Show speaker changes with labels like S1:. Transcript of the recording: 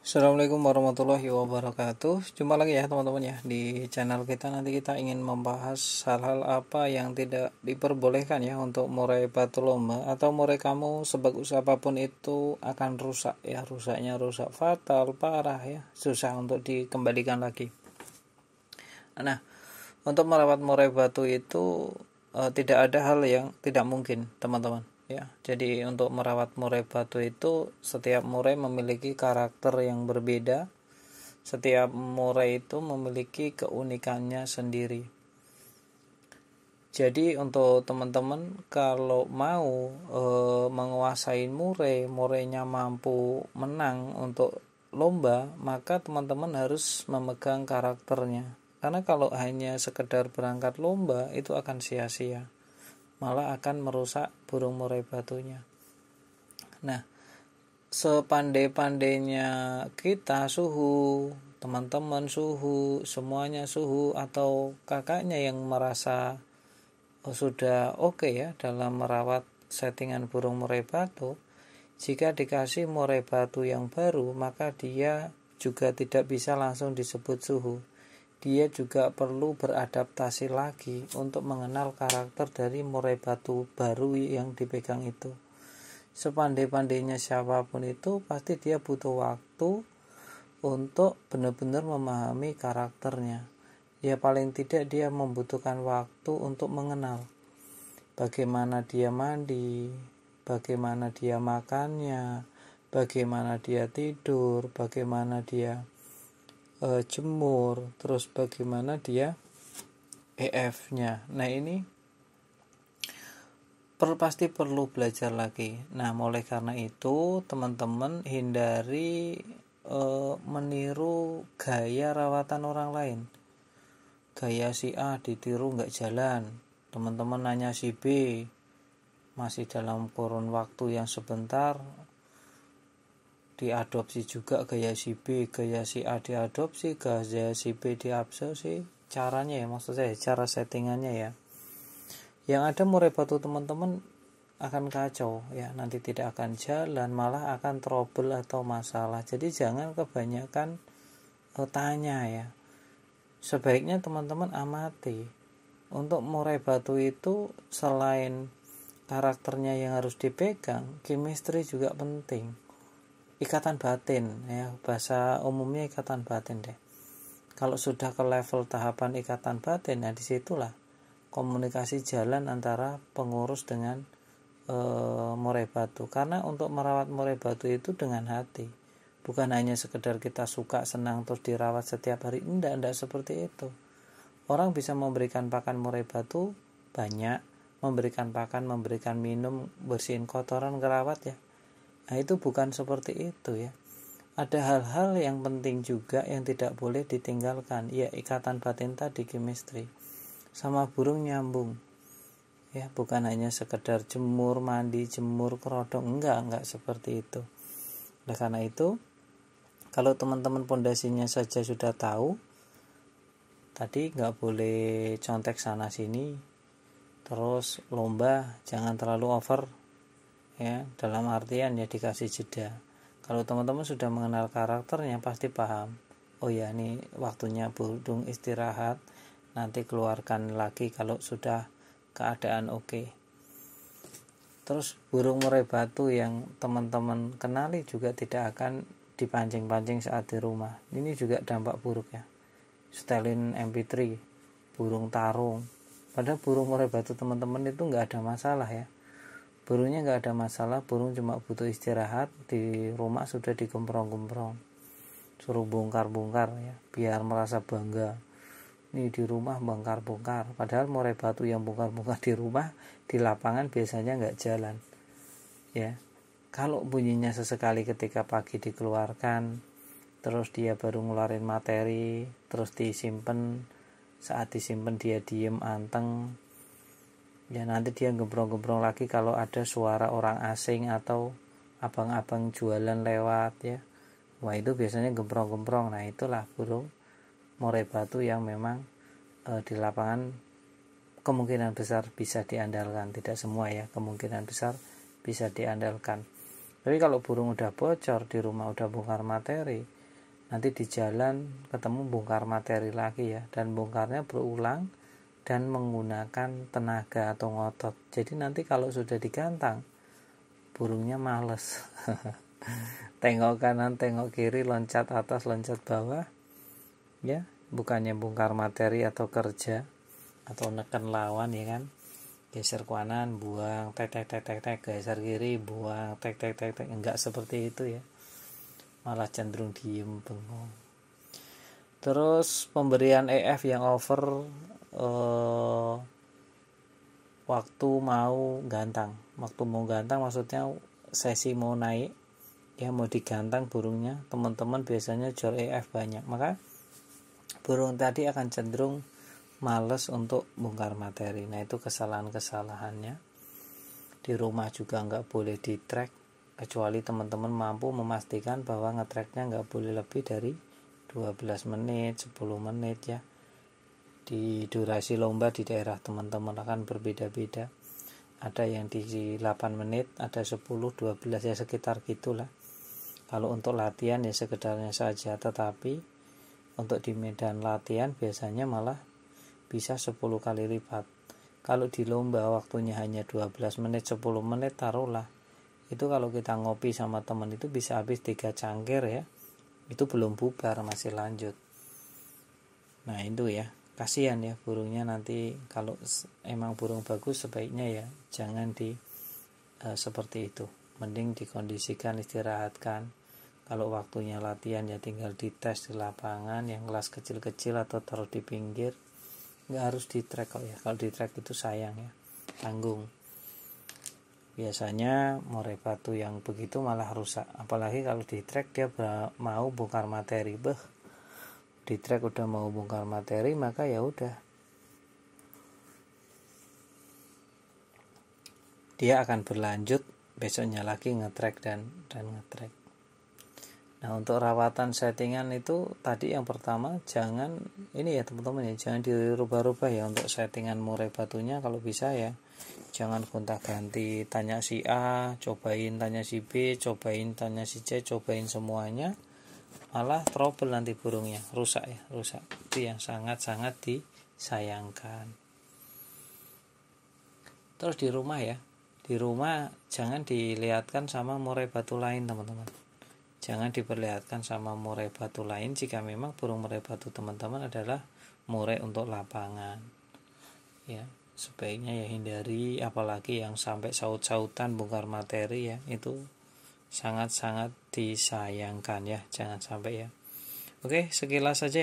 S1: Assalamualaikum warahmatullahi wabarakatuh. Jumpa lagi ya teman-teman ya di channel kita. Nanti kita ingin membahas hal-hal apa yang tidak diperbolehkan ya untuk murai batu lomba atau murai kamu sebagus apapun itu akan rusak ya. Rusaknya rusak fatal, parah ya, susah untuk dikembalikan lagi. Nah, untuk merawat murai batu itu tidak ada hal yang tidak mungkin teman-teman ya. Jadi untuk merawat murai batu itu setiap murai memiliki karakter yang berbeda. Setiap murai itu memiliki keunikannya sendiri. Jadi untuk teman-teman kalau mau menguasai murainya mampu menang untuk lomba, maka teman-teman harus memegang karakternya. Karena kalau hanya sekedar berangkat lomba itu akan sia-sia, malah akan merusak burung murai batunya. Nah, sepandai-pandainya kita suhu, teman-teman suhu, semuanya suhu, atau kakaknya yang merasa sudah oke ya dalam merawat settingan burung murai batu, jika dikasih murai batu yang baru, maka dia juga tidak bisa langsung disebut suhu. Dia juga perlu beradaptasi lagi untuk mengenal karakter dari murai batu baru yang dipegang itu. Sepandai-pandainya siapapun itu, pasti dia butuh waktu untuk benar-benar memahami karakternya. Ya paling tidak dia membutuhkan waktu untuk mengenal bagaimana dia mandi, bagaimana dia makannya, bagaimana dia tidur, bagaimana dia jemur, terus bagaimana dia EF-nya. Nah ini pasti perlu belajar lagi. Nah mulai karena itu teman-teman hindari meniru gaya rawatan orang lain. Gaya si A ditiru nggak jalan, teman-teman nanya si B, masih dalam kurun waktu yang sebentar diadopsi juga gaya si B, gaya si A diadopsi, gaya si B diabsorpsi. Caranya ya, maksud saya cara settingannya ya. Yang ada murai batu teman-teman akan kacau ya, nanti tidak akan jalan, malah akan trouble atau masalah. Jadi jangan kebanyakan tanya ya. Sebaiknya teman-teman amati. Untuk murai batu itu selain karakternya yang harus dipegang, chemistry juga penting. Ikatan batin ya, bahasa umumnya ikatan batin deh. Kalau sudah ke level tahapan ikatan batin, nah disitulah komunikasi jalan antara pengurus dengan murai batu. Karena untuk merawat murai batu itu dengan hati, bukan hanya sekedar kita suka senang terus dirawat setiap hari. Enggak seperti itu. Orang bisa memberikan pakan murai batu banyak, memberikan pakan, memberikan minum, bersihin kotoran, kerawat ya. Nah itu bukan seperti itu ya. Ada hal-hal yang penting juga yang tidak boleh ditinggalkan. Ya ikatan batin tadi, chemistry. Sama burung nyambung. Ya bukan hanya sekedar jemur, mandi, jemur, kerodong. Enggak seperti itu. Oleh karena itu, kalau teman-teman pondasinya saja sudah tahu, tadi nggak boleh contek sana sini. Terus lomba jangan terlalu over. Ya, dalam artian ya dikasih jeda. Kalau teman-teman sudah mengenal karakternya pasti paham. Oh ya, ini waktunya burung istirahat. Nanti keluarkan lagi kalau sudah keadaan oke. Terus burung murai batu yang teman-teman kenali juga tidak akan dipancing-pancing saat di rumah. Ini juga dampak buruk ya. Setelin MP3, burung tarung. Padahal burung murai batu teman-teman itu nggak ada masalah ya. Burungnya nggak ada masalah, burung cuma butuh istirahat, di rumah sudah digemprong-gemprong, suruh bongkar-bongkar ya, biar merasa bangga. Ini di rumah bongkar-bongkar, padahal murai batu yang bongkar-bongkar di rumah, di lapangan biasanya nggak jalan. Ya, kalau bunyinya sesekali ketika pagi dikeluarkan, terus dia baru ngeluarin materi, terus disimpan, saat disimpan dia diem anteng. Ya nanti dia gembrong-gembrong lagi kalau ada suara orang asing atau abang-abang jualan lewat ya. Wah itu biasanya gembrong-gembrong. Nah itulah burung murai batu yang memang di lapangan kemungkinan besar bisa diandalkan. Tidak semua ya, kemungkinan besar bisa diandalkan. Tapi kalau burung udah bocor di rumah, udah bongkar materi, nanti di jalan ketemu bongkar materi lagi ya, dan bongkarnya berulang dan menggunakan tenaga atau ngotot. Jadi nanti kalau sudah digantang, burungnya males. Tengok kanan, tengok kiri, loncat atas, loncat bawah, ya, bukannya bongkar materi atau kerja atau neken lawan, ya kan. Geser kanan, buang, tek tek tek tek tek, geser kiri, buang, tek tek tek tek. Enggak seperti itu ya. Malah cenderung diem, bengong. Terus pemberian EF yang over waktu mau gantang. Waktu mau gantang maksudnya sesi mau naik, ya mau digantang burungnya, teman-teman biasanya jual EF banyak, maka burung tadi akan cenderung males untuk bongkar materi. Nah, itu kesalahan-kesalahannya. Di rumah juga nggak boleh di track, kecuali teman-teman mampu memastikan bahwa nge-tracknya nggak boleh lebih dari 12 menit, 10 menit ya. Di durasi lomba di daerah teman-teman akan berbeda-beda. Ada yang di 8 menit, ada 10, 12 ya, sekitar gitulah. Kalau untuk latihan ya sekedarnya saja, tetapi untuk di medan latihan biasanya malah bisa 10 kali lipat. Kalau di lomba waktunya hanya 12 menit, 10 menit taruhlah. Itu kalau kita ngopi sama teman itu bisa habis 3 cangkir ya. Itu belum bubar, masih lanjut. Nah, itu ya. Kasihan ya burungnya nanti, kalau emang burung bagus sebaiknya ya jangan seperti itu. Mending dikondisikan, istirahatkan. Kalau waktunya latihan ya tinggal dites di lapangan, yang kelas kecil-kecil atau taruh di pinggir. Nggak harus di track kok ya. Kalau di track itu sayang ya, tanggung. Biasanya murai batu yang begitu malah rusak. Apalagi kalau di track dia mau bongkar materi. Di track udah mau bongkar materi, maka ya udah, dia akan berlanjut besoknya lagi nge-track dan nge-track. Nah, untuk rawatan settingan itu tadi yang pertama, jangan ini ya teman-teman ya, jangan dirubah-rubah ya untuk settingan murai batunya. Kalau bisa ya jangan gonta-ganti, tanya si A, cobain tanya si B, cobain tanya si C, cobain semuanya. Malah trouble nanti burungnya, rusak ya, rusak. Itu yang sangat-sangat disayangkan. Terus di rumah ya, di rumah jangan dilihatkan sama murai batu lain teman-teman. Jangan diperlihatkan sama murai batu lain jika memang burung murai batu teman-teman adalah murai untuk lapangan. Ya, sebaiknya ya hindari, apalagi yang sampai saut-sautan bongkar materi ya, itu sangat-sangat disayangkan ya, jangan sampai ya. Oke, sekilas saja.